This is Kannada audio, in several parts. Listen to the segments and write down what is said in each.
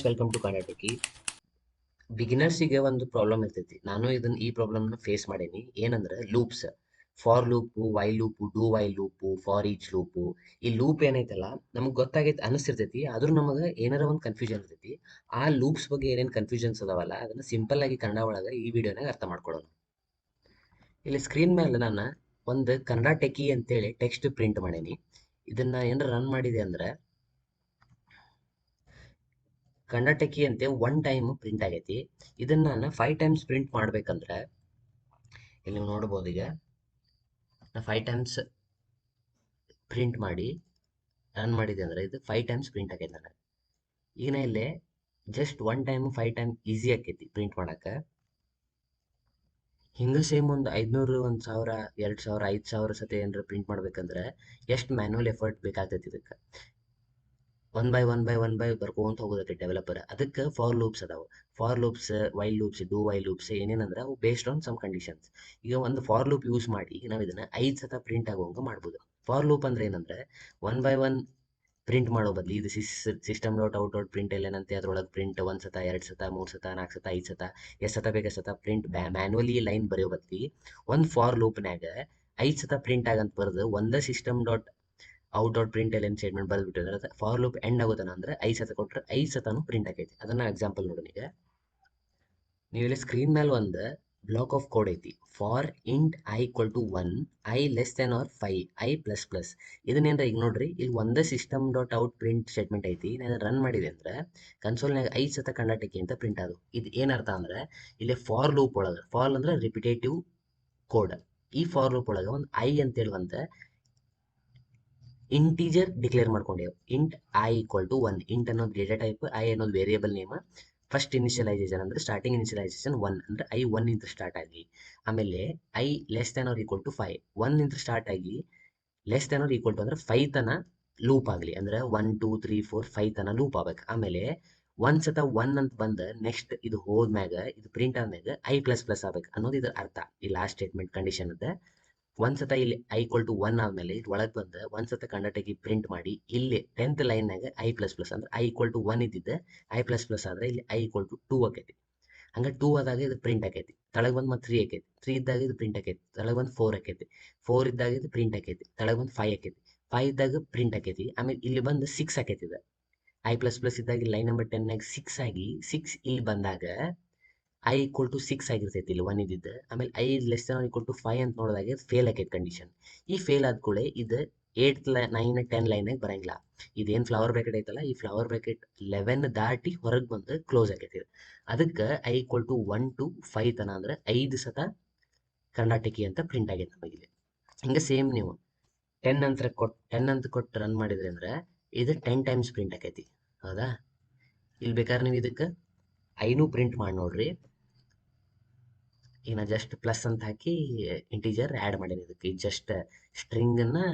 Welcome to Karnataki. ಬಿಗಿನರ್ಸಿಗೆ ಒಂದು ಪ್ರಾಬ್ಲಮ್ ಇರ್ತೈತಿ. ನಾನು ಈ ಪ್ರಾಬ್ಲಮ್ನ ಫೇಸ್ ಮಾಡೀನಿ. ಏನಂದ್ರೆ loops, for loop, while loop, do while loop, for each loop. ಈ ಲೂಪ್ ಏನೈತಲ್ಲ, ನಮಗೆ ಗೊತ್ತಾಗೈತೆ ಅನಿಸ್ತಿರ್ತೈತಿ, ಆದ್ರೂ ನಮಗೆ ಏನಾರ ಒಂದು ಕನ್ಫ್ಯೂಷನ್ ಇರ್ತೈತಿ. ಆ ಲೂಪ್ಸ್ ಬಗ್ಗೆ ಏನೇನು ಕನ್ಫ್ಯೂಷನ್ಸ್ ಅದಾವಲ್ಲ, ಅದನ್ನ ಸಿಂಪಲ್ ಆಗಿ ಕನ್ನಡ ಒಳಗೆ ಈ ವಿಡಿಯೋನಾಗ ಅರ್ಥ ಮಾಡ್ಕೊಳ್ಳೋಣ. ಇಲ್ಲಿ ಸ್ಕ್ರೀನ್ ಮೇಲೆ ನಾನು ಒಂದು ಕನ್ನಡ ಟೆಕಿ ಅಂತೇಳಿ ಟೆಕ್ಸ್ಟ್ ಪ್ರಿಂಟ್ ಮಾಡೀನಿ. ಇದನ್ನ ಏನಾರ ರನ್ ಮಾಡಿದೆ ಅಂದ್ರೆ ಕನ್ನಡ ಟೆಕಿ ಅಂತೆ ಒನ್ ಟೈಮ್ ಪ್ರಿಂಟ್ ಆಗೈತಿ. ಇದನ್ನ ನಾನು 5 ಟೈಮ್ಸ್ ಪ್ರಿಂಟ್ ಮಾಡ್ಬೇಕಂದ್ರೆ ಇಲ್ಲಿ ನೀವು ನೋಡ್ಬೋದು. ಈಗ ನಾ 5 ಟೈಮ್ಸ್ ಪ್ರಿಂಟ್ ಮಾಡಿ ರನ್ ಮಾಡಿದೆ ಅಂದ್ರೆ ಇದು 5 ಟೈಮ್ಸ್ ಪ್ರಿಂಟ್ ಆಗೈತೆ ನನಗೆ. ಈಗ ನಾ ಇಲ್ಲೇ just one time 5 time easy ಆಕೈತಿ ಪ್ರಿಂಟ್ ಮಾಡಕ್ಕೆ. ಹಿಂಗೆ ಸೇಮ್ ಒಂದು 500, 1000, 2000, 5000 ಸತಿ ಏನಾರ ಪ್ರಿಂಟ್ ಮಾಡ್ಬೇಕಂದ್ರೆ ಎಷ್ಟು ಮ್ಯಾನ್ಯುವಲ್ ಎಫರ್ಟ್ ಬೇಕಾಗ್ತೈತಿ. ಇದಕ್ಕೆ ಒನ್ ಬೈ ಬರ್ಕೊಂತ ಹೋಗೋದೈತಿ ಡೆವಲಪರ್. ಅದಕ್ಕೆ ಫಾರ್ ಲೂಪ್ಸ್ ಅದಾವ. For loops, while loops, do while loops ಏನೇನಂದ್ರೆ ಅವು ಬೇಸ್ಡ್ ಆನ್ ಸಮ್ ಕಂಡೀಷನ್ಸ್. ಈಗ ಒಂದು ಫಾರ್ ಲೂಪ್ ಯೂಸ್ ಮಾಡಿ ನಾವು ಇದನ್ನ 5 ಸತ ಪ್ರಿಂಟ್ ಆಗೋಂಗೆ ಮಾಡ್ಬೋದು. ಫಾರ್ ಲೂಪ್ ಅಂದ್ರೆ ಏನಂದ್ರೆ ಒನ್ ಬೈ ಒನ್ ಪ್ರಿಂಟ್ ಮಾಡೋ ಬದಲಿ ಇದು system dot out dot print ಏನಂತೆ ಅದ್ರೊಳಗೆ ಪ್ರಿಂಟ್ 1 ಸತ, 2 ಸತ, 3 ಸತ, 4 ಸತ, 5 ಸತ, ಎಷ್ಟು ಸತ ಬೇಕು ಸತ ಪ್ರಿಂಟ್ ಮ್ಯಾನ್ಯುವಲಿ ಲೈನ್ ಬರೆಯೋ ಬದಲಿ ಒಂದು ಫಾರ್ ಲೂಪ್ನಾಗ 5 ಸತ ಪ್ರಿಂಟ್ ಆಗಂತ ಬರೆದು ಒಂದೇ system dot out dot print L statement ಬರೆದ್ಬಿಟ್ಟಿದ್ರೆ ಫಾರ್ ಲೂಪ್ ಎಂಡ್ ಆಗೋದನ್ನ ಅಂದ್ರೆ 5 ಸತ ಕೊಟ್ಟರೆ 5 ಸತನೂ ಪ್ರಿಂಟ್ ಆಗೈತಿ. ಅದನ್ನ ಎಕ್ಸಾಂಪಲ್ ನೋಡೋಣ. ಈಗ ನೀವು ಇಲ್ಲಿ ಸ್ಕ್ರೀನ್ ಮೇಲೆ ಒಂದು ಬ್ಲಾಕ್ ಆಫ್ ಕೋಡ್ ಐತಿ. For int i equal to 1, i less than or 5, i plus plus. ಇದನ್ನೇನ್ರ ಈಗ ನೋಡ್ರಿ, ಇಲ್ಲಿ ಒಂದೇ system dot out print statement ಐತಿ. ನಾನು ರನ್ ಮಾಡಿದೆ ಅಂದ್ರೆ ಕನ್ಸೋಲ್ನಾಗ 5 ಸತ ಕನ್ನಡ ಟೆಕಿ ಅಂತ ಪ್ರಿಂಟ್ ಅದು. ಇದು ಏನರ್ಥ ಅಂದ್ರೆ ಇಲ್ಲಿ ಫಾರ್ ಲೂಪ್ ಒಳಗೆ, ಫಾರ್ ಅಂದ್ರೆ ರಿಪಿಟೇಟಿವ್ ಕೋಡ್, ಈ ಫಾರ್ ಲೂಪ್ ಒಳಗೆ ಒಂದು ಐ ಅಂತೇಳಿ ಒಂದು ಇಂಟೀಜರ್ ಡಿಕ್ಲೇರ್ ಮಾಡ್ಕೊಂಡೇವು. Int i equal to 1. Int ಅನ್ನೋದು ಡೇಟಾ ಟೈಪ್, ಐ ಅನ್ನೋದು ವೇರಿಯೇಬಲ್ ನೇಮ್. ಫಸ್ಟ್ ಇನಿಷಿಯಲೈಸೇಷನ್ ಅಂದ್ರೆ ಸ್ಟಾರ್ಟಿಂಗ್ ಇನಿಷಿಯಲೈಸೇಷನ್ 1 ಅಂದ್ರೆ ಐ 1 ಇಂದ ಸ್ಟಾರ್ಟ್ ಆಗಿ, ಆಮೇಲೆ I less than or equal to 5, 1 ಇಂದ ಸ್ಟಾರ್ಟ್ ಆಗಿ less than or equal to ಅಂದ್ರೆ 5 ತನ ಲೂಪ್ ಆಗಲಿ. ಅಂದ್ರೆ 1 2 3 4 5 ತನ ಲೂಪ್ ಆಗ್ಬೇಕು. ಆಮೇಲೆ ಒಂದ್ಸತ 1 ಅಂತ ಬಂದ ನೆಕ್ಸ್ಟ್ ಇದು ಹೋದ್ಮ್ಯಾಗ, ಇದು ಪ್ರಿಂಟ್ ಆದ್ಮ್ಯಾಗ ಐ ಪ್ಲಸ್ ಪ್ಲಸ್ ಆಗ್ಬೇಕು ಅನ್ನೋದು ಇದ್ರ ಅರ್ಥ. ಈ ಲಾಸ್ಟ್ ಸ್ಟೇಟ್ಮೆಂಟ್ ಕಂಡೀಷನ್ ಅದ. ಒಂದ್ಸತ ಇಲ್ಲಿ ಐ ಈಕ್ವಲ್ ಟು 1 ಆದ್ಮೇಲೆ ಇದು ಒಳಗೆ ಬಂದ ಒಂದ್ಸತ ಕನ್ನಡ ಟೆಕಿ ಪ್ರಿಂಟ್ ಮಾಡಿ ಇಲ್ಲಿ 10th ಲೈನ್ನಾಗ ಐ ಪ್ಲಸ್ ಪ್ಲಸ್ ಅಂದ್ರೆ ಐ ಈಕ್ವಲ್ ಟು 1 ಇದ್ದಿದ್ದೆ ಐ ಪ್ಲಸ್ ಪ್ಲಸ್ ಆದ್ರೆ ಇಲ್ಲಿ ಐ ಈಕ್ವಲ್ ಟು 2 ಆಕೈತಿ. ಹಂಗೆ 2 ಆದಾಗ ಇದು ಪ್ರಿಂಟ್ ಆಕೈತಿ. ತಳಗೆ ಬಂದು ಮತ್ತೆ 3 ಆಕೈತಿ. 3 ಇದ್ದಾಗ ಇದು ಪ್ರಿಂಟ್ ಆಕೈತಿ. ತಳಗೆ ಬಂದು 4 ಆಕೈತಿ. 4 ಇದ್ದಾಗ ಇದು ಪ್ರಿಂಟ್ ಆಕೈತಿ. ತಳಗೆ ಬಂದು 5 ಆಕೈತಿ. 5 ಇದ್ದಾಗ ಪ್ರಿಂಟ್ ಆಕೈತಿ. ಆಮೇಲೆ ಇಲ್ಲಿ ಬಂದು 6 ಆಕೈತಿ. ಇದು ಐ ಪ್ಲಸ್ ಪ್ಲಸ್ ಇದ್ದಾಗ ಲೈನ್ ನಂಬರ್ 10 6 ಆಗಿ 6 ಇಲ್ಲಿ ಬಂದಾಗ ಐ ಈಕ್ವಲ್ ಟು 6 ಆಗಿರ್ತೈತಿ ಇಲ್ಲಿ 1 ಇದ್ದಿದ್ದು. ಆಮೇಲೆ I less than equal to 5 ಅಂತ ನೋಡಿದಾಗ ಫೇಲ್ ಆಕೈತಿ ಕಂಡೀಷನ್. ಈ ಫೇಲ್ ಆದ ಕೂಡಲೇ ಇದು 8th 9 10 ಲೈನಾಗ ಬರಂಗಿಲ್ಲ. ಇದೇನು ಫ್ಲವರ್ ಬ್ರಾಕೆಟ್ ಐತಲ್ಲ, ಈ ಫ್ಲವರ್ ಬ್ರಾಕೆಟ್ 11 ದಾಟಿ ಹೊರಗೆ ಬಂದು ಕ್ಲೋಸ್ ಆಗೈತಿ. ಅದಕ್ಕೆ ಐ ಈಕ್ವಲ್ ಟು 1 to 5 ತನ ಅಂದ್ರೆ 5 ಸತ ಕನ್ನಡ ಟೆಕಿ ಅಂತ ಪ್ರಿಂಟ್ ಆಗೈತೆ ನಮಗಿಲ್ಲಿ. ಹಿಂಗೆ ಸೇಮ್ ನೀವು 10 ಅಂತ ಕೊಟ್ಟು ರನ್ ಮಾಡಿದ್ರಿ ಅಂದ್ರೆ ಇದು 10 ಟೈಮ್ಸ್ ಪ್ರಿಂಟ್ ಆಕೈತಿ. ಹೌದಾ? ಇಲ್ಲಿ ಬೇಕಾದ್ರೆ ನೀವು ಇದಕ್ಕೆ ಐನೂ ಪ್ರಿಂಟ್ ಮಾಡಿ ನೋಡ್ರಿ. ಈಗ ನಾ ಜಸ್ಟ್ ಪ್ಲಸ್ ಅಂತ ಹಾಕಿ ಇಂಟೀಜರ್ ಆ್ಯಡ್ ಮಾಡೀನಿ. ಇದಕ್ಕೆ ಜಸ್ಟ್ ಸ್ಟ್ರಿಂಗನ್ನು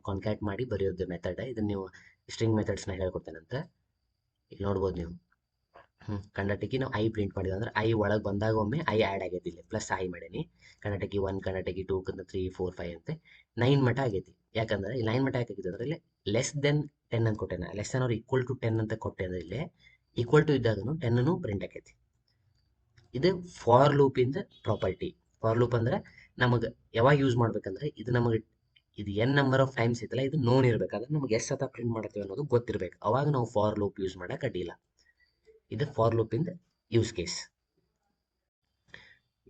ಕಾನ್ಕ್ಯಾಟ್ ಮಾಡಿ ಬರೆಯೋದು ಮೆಥಡ್. ಇದನ್ನು ನೀವು ಸ್ಟ್ರಿಂಗ್ ಮೆಥಡ್ಸ್ನ ಹೇಳ್ಕೊಡ್ತೇನಂತ ಇಲ್ಲಿ ನೋಡ್ಬೋದು ನೀವು. ಕನ್ನಡ ಟೆಕಿ ನಾವು ಐ ಪ್ರಿಂಟ್ ಮಾಡಿದ್ವಿ ಅಂದ್ರೆ ಐ ಒಳಗೆ ಬಂದಾಗ ಒಮ್ಮೆ ಐ ಆ್ಯಡ್ ಆಗೈತಿ. ಇಲ್ಲಿ ಪ್ಲಸ್ ಐ ಮಾಡೀನಿ. ಕನ್ನಡ ಟೆಕಿ 1, ಕನ್ನಡ ಟೆಕಿ 2, 3 4 5 ಅಂತ 9 ಮಟ ಆಗೈತಿ. ಯಾಕಂದ್ರೆ ಈ 9 ಮಟ ಯಾಕಾಗಿತ್ತು ಅಂದ್ರೆ ಇಲ್ಲಿ ಲೆಸ್ ದೆನ್ 10 ಅಂತ ಕೊಟ್ಟೆ. ಲೆಸ್ ದೆನ್ ಅವ್ರು ಈಕ್ವಲ್ ಟು 10 ಅಂತ ಕೊಟ್ಟೆ ಅಂದ್ರೆ ಇಲ್ಲಿ ಈಕ್ವಲ್ ಟು ಇದ್ದಾಗೂ 10 ಪ್ರಿಂಟ್ ಆಕೈತಿ. ಇದು ಫಾರ್ ಲೂಪಿಂದ ಪ್ರಾಪರ್ಟಿ. ಫಾರ್ ಲೂಪ್ ಅಂದ್ರೆ ನಮಗೆ ಯಾವಾಗ ಯೂಸ್ ಮಾಡ್ಬೇಕಂದ್ರೆ ಇದು ನಮಗೆ ಇದು ಎನ್ ನಂಬರ್ ಆಫ್ ಟೈಮ್ಸ್ ಐತಲ್ಲ ಇದು ನೋನ್ ಇರ್ಬೇಕಾದ್ರೆ ನಮಗೆ ಎಷ್ಟು ಸತ ಪ್ರಿಂಟ್ ಮಾಡ್ತೀವಿ ಅನ್ನೋದು ಗೊತ್ತಿರ್ಬೇಕು. ಅವಾಗ ನಾವು ಫಾರ್ ಲೂಪ್ ಯೂಸ್ ಮಾಡಕ್ಕೆ ಅಡ್ಡಿಲ್ಲ. ಇದು ಫಾರ್ ಲೂಪಿಂದ ಯೂಸ್ ಕೇಸ್.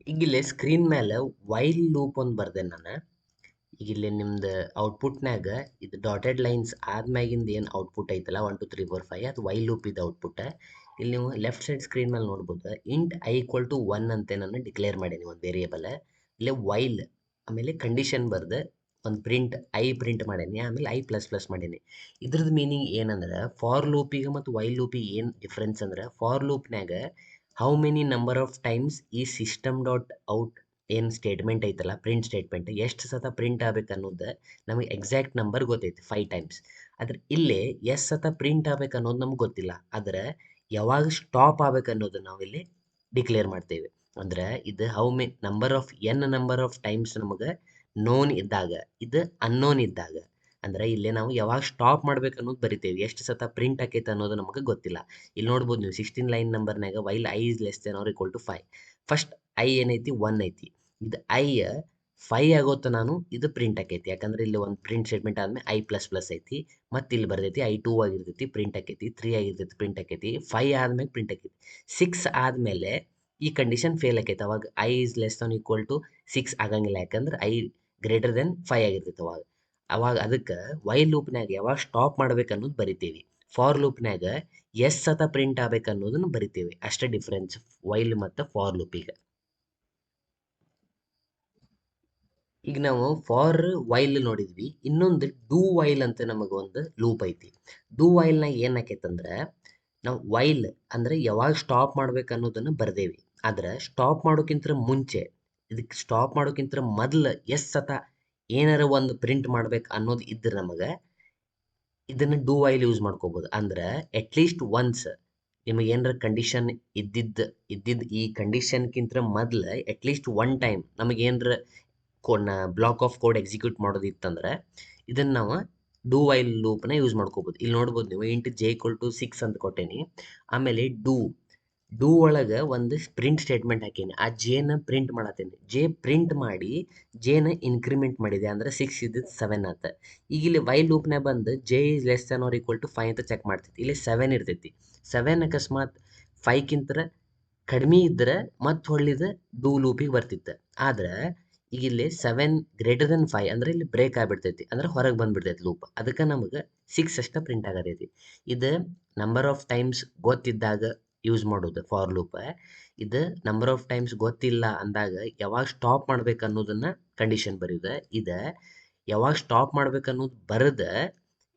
ಈಗ ಇಲ್ಲಿ ಸ್ಕ್ರೀನ್ ಮೇಲೆ ವೈಲ್ ಲೂಪ್ ಒಂದು ಬರ್ದೆ ನಾನು. ಈಗ ಇಲ್ಲಿ ನಿಮ್ದು ಔಟ್ಪುಟ್ನಾಗ ಇದು ಡಾಟೆಡ್ ಲೈನ್ಸ್ ಆದ್ಮ್ಯಾಗಿಂದ ಏನು ಔಟ್ಪುಟ್ ಐತಲ್ಲ 1 2 3 4 5 ಅದು ವೈಲ್ ಲೂಪ್ ಇದು ಔಟ್ಪುಟ್. ಇಲ್ಲಿ ನೀವು ಲೆಫ್ಟ್ ಸೈಡ್ ಸ್ಕ್ರೀನ್ ಮೇಲೆ ನೋಡ್ಬೋದು ಇಂಟ್ ಐ ಈಕ್ವಲ್ ಟು 1 ಅಂತ ನಾನು ಡಿಕ್ಲೇರ್ ಮಾಡೀನಿ ಒಂದು ವೇರಿಯೇಬಲ್. ಇಲ್ಲೇ ವೈಲ್ ಆಮೇಲೆ ಕಂಡೀಷನ್ ಬರ್ದು ಒಂದು ಪ್ರಿಂಟ್ ಐ ಪ್ರಿಂಟ್ ಮಾಡೀನಿ. ಆಮೇಲೆ ಐ ಪ್ಲಸ್ ಪ್ಲಸ್ ಮಾಡೀನಿ. ಇದ್ರದ್ದು ಮೀನಿಂಗ್ ಏನಂದ್ರೆ ಫಾರ್ ಲೂಪಿಗೆ ಮತ್ತು ವೈಲ್ ಲೂಪಿಗೆ ಏನು ಡಿಫ್ರೆನ್ಸ್ ಅಂದ್ರೆ ಫಾರ್ ಲೂಪ್ನಾಗ how many number of times ಈ ಸಿಸ್ಟಮ್ ಡಾಟ್ ಔಟ್ ಏನು ಸ್ಟೇಟ್ಮೆಂಟ್ ಐತಲ್ಲ ಪ್ರಿಂಟ್ ಸ್ಟೇಟ್ಮೆಂಟ್ ಎಷ್ಟು ಸತ ಪ್ರಿಂಟ್ ಆಗ್ಬೇಕು ಅನ್ನೋದು ನಮಗೆ ಎಕ್ಸಾಕ್ಟ್ ನಂಬರ್ ಗೊತ್ತೈತಿ 5 ಟೈಮ್ಸ್. ಆದ್ರೆ ಇಲ್ಲೇ ಎಷ್ಟು ಸತ ಪ್ರಿಂಟ್ ಆಗ್ಬೇಕು ಅನ್ನೋದು ನಮ್ಗೆ ಗೊತ್ತಿಲ್ಲ. ಆದ್ರೆ ಯಾವಾಗ ಸ್ಟಾಪ್ ಆಗ್ಬೇಕು ಅನ್ನೋದು ನಾವು ಇಲ್ಲಿ ಡಿಕ್ಲೇರ್ ಮಾಡ್ತೇವೆ. ಅಂದ್ರೆ ಇದು ನಂಬರ್ ಆಫ್ ಟೈಮ್ಸ್ ನಮಗೆ ನೋನ್ ಇದ್ದಾಗ, ಇದು ಅನ್ನೋನ್ ಇದ್ದಾಗ. ಅಂದ್ರೆ ಇಲ್ಲೇ ನಾವು ಯಾವಾಗ ಸ್ಟಾಪ್ ಮಾಡ್ಬೇಕು ಅನ್ನೋದು ಬರಿತೇವೆ, ಎಷ್ಟು ಸತ ಪ್ರಿಂಟ್ ಆಕೈತೆ ಅನ್ನೋದು ನಮಗೆ ಗೊತ್ತಿಲ್ಲ. ಇಲ್ಲಿ ನೋಡ್ಬೋದು ನೀವು 16 ಲೈನ್ ನಂಬರ್ನಾಗ while i is less than or equal to 5. First i ಏನೈತಿ 1 ಐತಿ, ಇದು ಐ 5 ಆಗೋತ್ತ ನಾನು ಇದು ಪ್ರಿಂಟ್ ಆಕೈತಿ, ಯಾಕಂದ್ರೆ ಇಲ್ಲಿ ಒಂದು ಪ್ರಿಂಟ್ ಸ್ಟೇಟ್ಮೆಂಟ್ ಆದ್ಮೇಲೆ ಐ ಪ್ಲಸ್ ಪ್ಲಸ್ ಐತಿ, ಮತ್ತೆ ಇಲ್ಲಿ ಬರ್ತೈತಿ ಐ 2 ಆಗಿರ್ತೈತಿ ಪ್ರಿಂಟ್ ಆಕೈತಿ, 3 ಆಗಿರ್ತೈತಿ ಪ್ರಿಂಟ್ ಆಕೈತಿ, 5 ಆದ್ಮೇಲೆ ಪ್ರಿಂಟ್ ಆಕೈತಿ, 6 ಆದ್ಮೇಲೆ ಈ ಕಂಡೀಷನ್ ಫೇಲ್ ಆಕೈತಿ, ಅವಾಗ I is less than equal to 6 ಆಗಂಗಿಲ್ಲ, ಯಾಕಂದ್ರೆ ಐ ಗ್ರೇಟರ್ ದೆನ್ 5 ಆಗಿರ್ತೈತಿ ಅವಾಗ. ಅವಾಗ ಅದಕ್ಕೆ ವೈಲ್ ಲೂಪ್ನಾಗ ಯಾವಾಗ ಸ್ಟಾಪ್ ಮಾಡ್ಬೇಕು ಅನ್ನೋದು ಬರಿತೀವಿ, ಫಾರ್ ಲೂಪ್ನಾಗ ಎಸ್ ಸತ ಪ್ರಿಂಟ್ ಆಗ್ಬೇಕು ಅನ್ನೋದನ್ನ ಬರಿತೀವಿ, ಅಷ್ಟೇ ಡಿಫ್ರೆನ್ಸ್ ವೈಲ್ ಮತ್ತು ಫಾರ್ ಲೂಪಿಗೆ. ಈಗ ನಾವು ಫಾರ್ ವೈಲ್ ನೋಡಿದ್ವಿ, ಇನ್ನೊಂದು ಡೂ ವೈಲ್ ಅಂತ ನಮಗೆ ಒಂದು ಲೂಪ್ ಐತಿ. ಡೂ ವೈಲ್ನಾಗ ಏನು ಆಕೈತಂದ್ರೆ ನಾವು ವೈಲ್ ಅಂದ್ರೆ ಯಾವಾಗ ಸ್ಟಾಪ್ ಮಾಡ್ಬೇಕು ಅನ್ನೋದನ್ನ ಬರ್ದೇವಿ, ಆದ್ರೆ ಸ್ಟಾಪ್ ಮಾಡೋಕ್ಕಿಂತ ಮುಂಚೆ, ಇದಕ್ಕೆ ಸ್ಟಾಪ್ ಮಾಡೋಕ್ಕಿಂತ ಮೊದಲು ಎಸ್ ಸತ ಏನಾರ ಒಂದು ಪ್ರಿಂಟ್ ಮಾಡ್ಬೇಕು ಅನ್ನೋದು ಇದ್ರೆ ನಮಗೆ ಇದನ್ನ ಡೂ ವೈಲ್ ಯೂಸ್ ಮಾಡ್ಕೋಬಹುದು. ಅಂದ್ರೆ ಅಟ್ಲೀಸ್ಟ್ ಒನ್ಸ್ ನಿಮಗೆ ಏನಾರ ಕಂಡೀಷನ್ ಇದ್ದಿದ್ದು ಈ ಕಂಡೀಷನ್ಕಿಂತ ಮೊದಲು ಅಟ್ಲೀಸ್ಟ್ ಒನ್ ಟೈಮ್ ನಮಗೆ ಏನಾರ ಬ್ಲಾಕ್ ಆಫ್ ಕೋಡ್ ಎಕ್ಸಿಕ್ಯೂಟ್ ಮಾಡೋದಿತ್ತಂದ್ರೆ ಇದನ್ನ ನಾವು ಡೂ ವೈಲ್ ಲೂಪ್ನ ಯೂಸ್ ಮಾಡ್ಕೋಬೋದು. ಇಲ್ಲಿ ನೋಡ್ಬೋದು ನೀವು ಇಂಟ್ ಜೆ ಈಕ್ವಲ್ ಟು 6 ಅಂತ ಕೊಟ್ಟೇನಿ, ಆಮೇಲೆ ಡೂ ಒಳಗೆ ಒಂದು ಪ್ರಿಂಟ್ ಸ್ಟೇಟ್ಮೆಂಟ್ ಹಾಕೀನಿ, ಆ ಜೇನ ಪ್ರಿಂಟ್ ಮಾಡತ್ತೇನೆ, ಜೆ ಪ್ರಿಂಟ್ ಮಾಡಿ ಜೇನ ಇನ್ಕ್ರಿಮೆಂಟ್ ಮಾಡಿದೆ, ಅಂದ್ರೆ 6 ಇದ್ದಿದ್ದು 7 ಆತ. ಈಗ ಇಲ್ಲಿ ವೈಲ್ ಲೂಪ್ನಾಗ ಬಂದು J is less than or equal to 5 ಅಂತ ಚೆಕ್ ಮಾಡ್ತೈತಿ, ಇಲ್ಲಿ 7 ಇರ್ತೈತಿ, 7 ಅಕಸ್ಮಾತ್ 5ಕ್ಕಿಂತ ಕಡಿಮೆ ಇದ್ರೆ ಮತ್ತೆ ಹೊಳ್ಳಿದ ಡೂ ಲೂಪಿಗೆ ಬರ್ತಿತ್ತು, ಆದ್ರೆ ಈಗ ಇಲ್ಲಿ 7 ಗ್ರೇಟರ್ ದೆನ್ 5 ಅಂದ್ರೆ ಇಲ್ಲಿ ಬ್ರೇಕ್ ಆಗಿಬಿಡ್ತೈತಿ, ಅಂದ್ರೆ ಹೊರಗೆ ಬಂದ್ಬಿಡ್ತೈತಿ ಲೂಪ್, ಅದಕ್ಕೆ ನಮಗೆ 6 ಅಷ್ಟ ಪ್ರಿಂಟ್ ಆಗತೈತಿ. ಇದು ನಂಬರ್ ಆಫ್ ಟೈಮ್ಸ್ ಗೊತ್ತಿದ್ದಾಗ ಯೂಸ್ ಮಾಡೋದು ಫಾರ್ ಲೂಪ್. ಇದು ನಂಬರ್ ಆಫ್ ಟೈಮ್ಸ್ ಗೊತ್ತಿಲ್ಲ ಅಂದಾಗ ಯಾವಾಗ ಸ್ಟಾಪ್ ಮಾಡ್ಬೇಕು ಅನ್ನೋದನ್ನ ಕಂಡೀಷನ್ ಬರೀದ, ಇದು ಯಾವಾಗ ಸ್ಟಾಪ್ ಮಾಡ್ಬೇಕು ಅನ್ನೋದು ಬರದ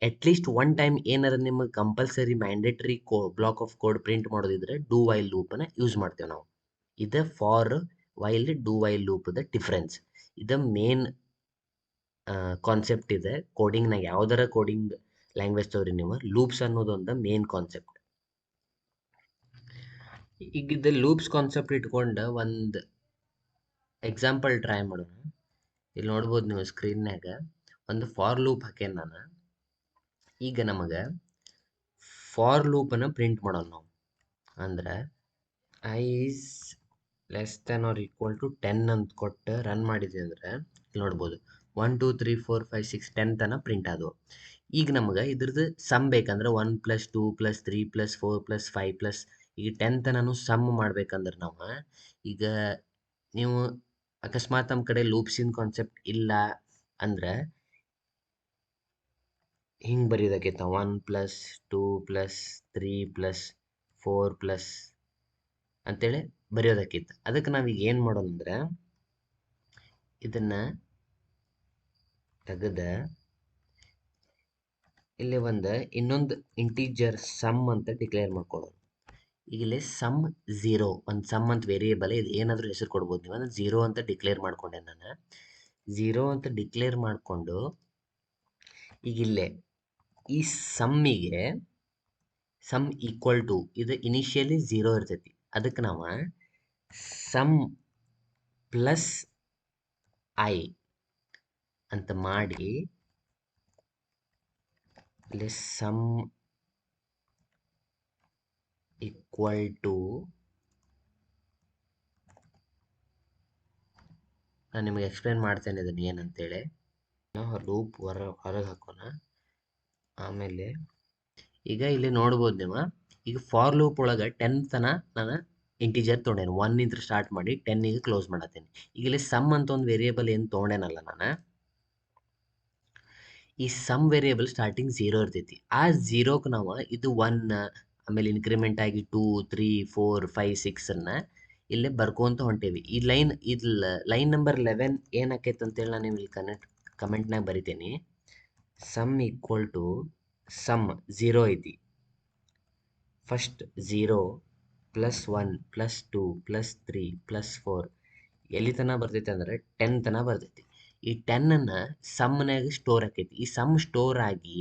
ಅಟ್ಲೀಸ್ಟ್ ಒನ್ ಟೈಮ್ ಏನಾರ ನಿಮಗೆ compulsory mandatory block of code print ಮಾಡೋದಿದ್ರೆ ಡೂ ವೈಲ್ ಲೂಪನ್ನ ಯೂಸ್ ಮಾಡ್ತೇವೆ ನಾವು. ಇದು ಫಾರ್ ವೈಲ್ ಡೂ ವೈಲ್ ಲೂಪ್ದ ಡಿಫ್ರೆನ್ಸ್. ಇದು ಮೇನ್ ಕಾನ್ಸೆಪ್ಟ್ ಇದೆ ಕೋಡಿಂಗ್ನಾಗ, ಯಾವ್ದಾರ ಕೋಡಿಂಗ್ ಲ್ಯಾಂಗ್ವೇಜ್ ತಗೋರಿ ನೀವು, ಲೂಪ್ಸ್ ಅನ್ನೋದೊಂದು ಮೇನ್ ಕಾನ್ಸೆಪ್ಟ್. ಈಗ ಇದು ಲೂಪ್ಸ್ ಕಾನ್ಸೆಪ್ಟ್ ಇಟ್ಕೊಂಡು ಒಂದು ಎಕ್ಸಾಂಪಲ್ ಟ್ರೈ ಮಾಡೋಣ. ಇಲ್ಲಿ ನೋಡ್ಬೋದು ನೀವು ಸ್ಕ್ರೀನ್ಯಾಗ ಒಂದು ಫಾರ್ ಲೂಪ್ ಹಾಕೇನು ನಾನು. ಈಗ ನಮಗೆ ಫಾರ್ ಲೂಪನ್ನು ಪ್ರಿಂಟ್ ಮಾಡೋಣ ನಾವು, ಅಂದ್ರೆ I is less than or equal to 10 ಅಂತ ಕೊಟ್ಟು ರನ್ ಮಾಡಿದ್ವಿ ಅಂದ್ರೆ ಇಲ್ಲಿ ನೋಡ್ಬೋದು 1 2 3 4 5 6 10 ತನಕ ಪ್ರಿಂಟ್ ಆದವು. ಈಗ ನಮಗೆ ಇದ್ರದ್ದು ಸಮ್ ಬೇಕಂದ್ರೆ 1 + 2 + 3 + 4 + 5 ಈಗ 10 ತನಕ ಸಮ್ ಮಾಡ್ಬೇಕಂದ್ರೆ ನಾವು, ಈಗ ನೀವು ಅಕಸ್ಮಾತ್ ನಮ್ಮ ಕಡೆ ಲೂಪ್ಸಿನ ಕಾನ್ಸೆಪ್ಟ್ ಇಲ್ಲ ಅಂದ್ರೆ ಹಿಂಗೆ ಬರೀದಾಕೈತ 1 + 2 + 3 + 4 ಅಂತೇಳಿ ಬರೆಯೋದಕ್ಕಿತ್ತು. ಅದಕ್ಕೆ ನಾವೀಗ ಏನು ಮಾಡೋಣ ಅಂದ್ರೆ ಇದನ್ನ ತೆಗೆದ ಇಲ್ಲಿ ಒಂದು ಇನ್ನೊಂದು ಇಂಟೀಜರ್ ಸಮ್ ಅಂತ ಡಿಕ್ಲೇರ್ ಮಾಡ್ಕೊಳ್ಳೋದು. ಈಗ ಇಲ್ಲಿ ಸಮ್ 0, ಒಂದು ಸಮ್ ಅಂತ ವೇರಿಯೇಬಲ್, ಇದು ಏನಾದರೂ ಹೆಸರು ಕೊಡ್ಬೋದು ನೀವು, ಅಂದ್ರೆ 0 ಅಂತ ಡಿಕ್ಲೇರ್ ಮಾಡ್ಕೊಂಡೆ ನಾನು. 0 ಅಂತ ಡಿಕ್ಲೇರ್ ಮಾಡಿಕೊಂಡು ಈಗ ಇಲ್ಲೇ ಈ ಸಮ್ಮಿಗೆ ಸಮ್ ಈಕ್ವಲ್ ಟು, ಇದು ಇನಿಷಿಯಲಿ 0 ಇರ್ತೈತಿ, ಅದಕ್ಕೆ ನಾವು ಸಮ್ ಪ್ಲಸ್ ಐ ಅಂತ ಮಾಡಿ ಇಲ್ಲಿ ಸಮ್ ಈಕ್ವಲ್ ಟು, ನಾನು ನಿಮಗೆ ಎಕ್ಸ್ಪ್ಲೇನ್ ಮಾಡ್ತೇನೆ ಇದನ್ನು ಏನಂತೇಳಿ. ಲೂಪ್ ಹೊರಗೆ ಹಾಕೋಣ. ಆಮೇಲೆ ಈಗ ಇಲ್ಲಿ ನೋಡ್ಬೋದು ನೀವು, ಈಗ ಫಾರ್ ಲೂಪ್ ಒಳಗೆ 10 ತನಕ ನಾನು ಇಂಟೀಜರ್ ತೊಗೊಂಡೇನೆ, 1 ಇಂದ ಸ್ಟಾರ್ಟ್ ಮಾಡಿ 10ಗೆ ಕ್ಲೋಸ್ ಮಾಡತ್ತೇನೆ. ಈಗ ಇಲ್ಲಿ ಸಮ್ ಅಂತ ಒಂದು ವೇರಿಯೇಬಲ್ ಏನು ತೊಗೊಂಡೇನಲ್ಲ ನಾನು, ಈ ಸಮ್ ವೇರಿಯೇಬಲ್ ಸ್ಟಾರ್ಟಿಂಗ್ 0 ಇರ್ತೈತಿ, ಆ 0ಕ್ಕೆ ನಾವು ಇದು 1, ಆಮೇಲೆ ಇನ್ಕ್ರಿಮೆಂಟ್ ಆಗಿ 2 3 4 5 6 ಇಲ್ಲೇ ಬರ್ಕೊಂತ ಹೊಂಟೇವಿ. ಈ ಲೈನ್ ನಂಬರ್ 11 ಏನಾಕೈತೆ ಅಂತೇಳಿ ನಾನು ಇಲ್ಲಿ ಕಮೆಂಟ್ನಾಗ ಬರಿತೇನೆ. ಸಮ್ ಈಕ್ವಲ್ ಟು ಸಮ್ 0 ಐತಿ, ಫಸ್ಟ್ 0 + 1 + 2 + 3 + 4 ಎಲ್ಲಿ ತನಕ ಬರ್ತೈತಿ ಅಂದ್ರೆ 10 ತನಕ ಬರ್ತೈತಿ. ಈ 10ಅನ್ನು ಸಮ್ನಾಗ ಸ್ಟೋರ್ ಆಕೈತಿ, ಈ ಸಮ್ ಸ್ಟೋರ್ ಆಗಿ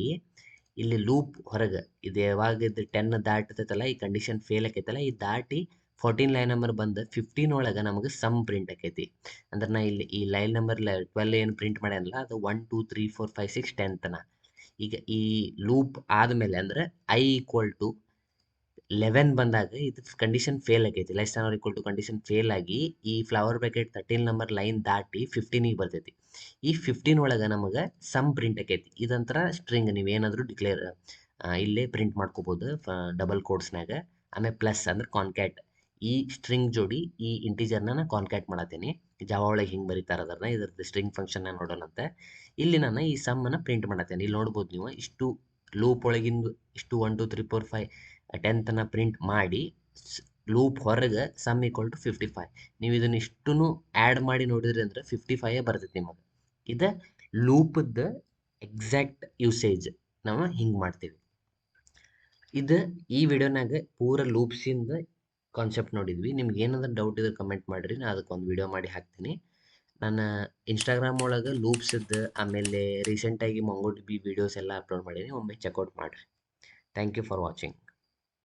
ಇಲ್ಲಿ ಲೂಪ್ ಹೊರಗೆ ಇದು ಯಾವಾಗ ಇದು 10 ದಾಟತೈತಲ್ಲ, ಈ ಕಂಡೀಷನ್ ಫೇಲ್ ಆಕೈತಲ್ಲ, ಈ ದಾಟಿ 14 ಲೈನ್ ನಂಬರ್ ಬಂದು 15 ಒಳಗೆ ನಮಗೆ ಸಮ್ ಪ್ರಿಂಟ್ ಆಕೈತಿ. ಅಂದ್ರೆ ನಾ ಇಲ್ಲಿ ಈ ಲೈನ್ ನಂಬರ್ 12 ಏನು ಪ್ರಿಂಟ್ ಮಾಡ್ಯಾನಲ್ಲ, ಅದು 1 2 3 4 5 6 10 ತನಕ. ಈಗ ಈ ಲೂಪ್ ಆದಮೇಲೆ ಅಂದರೆ ಐ ಈಕ್ವಲ್ ಟು 11 ಬಂದಾಗ ಇದು ಕಂಡೀಷನ್ ಫೇಲ್ ಆಗೈತಿ, less or equal to condition fail ಆಗಿ ಈ ಫ್ಲವರ್ ಬ್ರಾಕೆಟ್ 13 ನಂಬರ್ ಲೈನ್ ದಾಟಿ 15ಗೆ ಬರ್ತೈತಿ. ಈ 15 ಒಳಗೆ ನಮಗೆ ಸಮ್ ಪ್ರಿಂಟ್ ಆಕೈತಿ. ಇದಂತರ ಸ್ಟ್ರಿಂಗ್ ನೀವೇನಾದರೂ ಡಿಕ್ಲೇರ್ ಇಲ್ಲೇ ಪ್ರಿಂಟ್ ಮಾಡ್ಕೋಬೋದು ಡಬಲ್ ಕೋಡ್ಸ್ನಾಗ. ಆಮೇಲೆ ಪ್ಲಸ್ ಅಂದ್ರೆ ಕಾನ್ಕ್ಯಾಟ್, ಈ ಸ್ಟ್ರಿಂಗ್ ಜೋಡಿ ಈ ಇಂಟೀಜರ್ನ ನಾನು ಕಾನ್ಕ್ಯಾಟ್ ಮಾಡತ್ತೀನಿ. ಜಾವಾ ಒಳಗೆ ಹಿಂಗೆ ಬರೀತಾರೆ ಅದನ್ನ, ಇದ್ರದ್ದು ಸ್ಟ್ರಿಂಗ್ ಫಂಕ್ಷನ್ನ ನೋಡೋಣಂತೆ. ಇಲ್ಲಿ ನಾನು ಈ ಸಮ್ಮನ್ನು ಪ್ರಿಂಟ್ ಮಾಡತ್ತೇನೆ. ಇಲ್ಲಿ ನೋಡ್ಬೋದು ನೀವು ಇಷ್ಟು ಲೂಪ್ ಒಳಗಿಂದು ಇಷ್ಟು 1 2 3 4 5 10 ಪ್ರಿಂಟ್ ಮಾಡಿ ಲೂಪ್ ಹೊರಗೆ ಸಮ್ ಈಕ್ವಲ್ ಟು 55. ನೀವು ಇದನ್ನ ಇಷ್ಟೂ ಆ್ಯಡ್ ಮಾಡಿ ನೋಡಿದ್ರಿ ಅಂದ್ರೆ 55 ಬರ್ತೈತಿ ನಿಮಗೆ. ಇದು ಲೂಪದ ಎಕ್ಸಾಕ್ಟ್ ಯೂಸೇಜ್ ನಾವು ಹಿಂಗೆ ಮಾಡ್ತೀವಿ. ಇದು ಈ ವಿಡಿಯೋನಾಗ ಪೂರ ಲೂಪ್ಸಿಂದ ಕಾನ್ಸೆಪ್ಟ್ ನೋಡಿದ್ವಿ. ನಿಮ್ಗೆ ಏನಾದರೂ ಡೌಟ್ ಇದ್ರೆ ಕಮೆಂಟ್ ಮಾಡಿರಿ, ನಾನು ಅದಕ್ಕೊಂದು ವಿಡಿಯೋ ಮಾಡಿ ಹಾಕ್ತೀನಿ. ನಾನು ಇನ್ಸ್ಟಾಗ್ರಾಮ್ ಒಳಗೆ ಲೂಪ್ಸಿದ್ದು ಆಮೇಲೆ ರೀಸೆಂಟಾಗಿ MongoDB ವಿಡಿಯೋಸ್ ಎಲ್ಲ ಅಪ್ಲೋಡ್ ಮಾಡೀನಿ, ಒಮ್ಮೆ ಚೆಕ್ಔಟ್ ಮಾಡಿರಿ. Thank you for watching.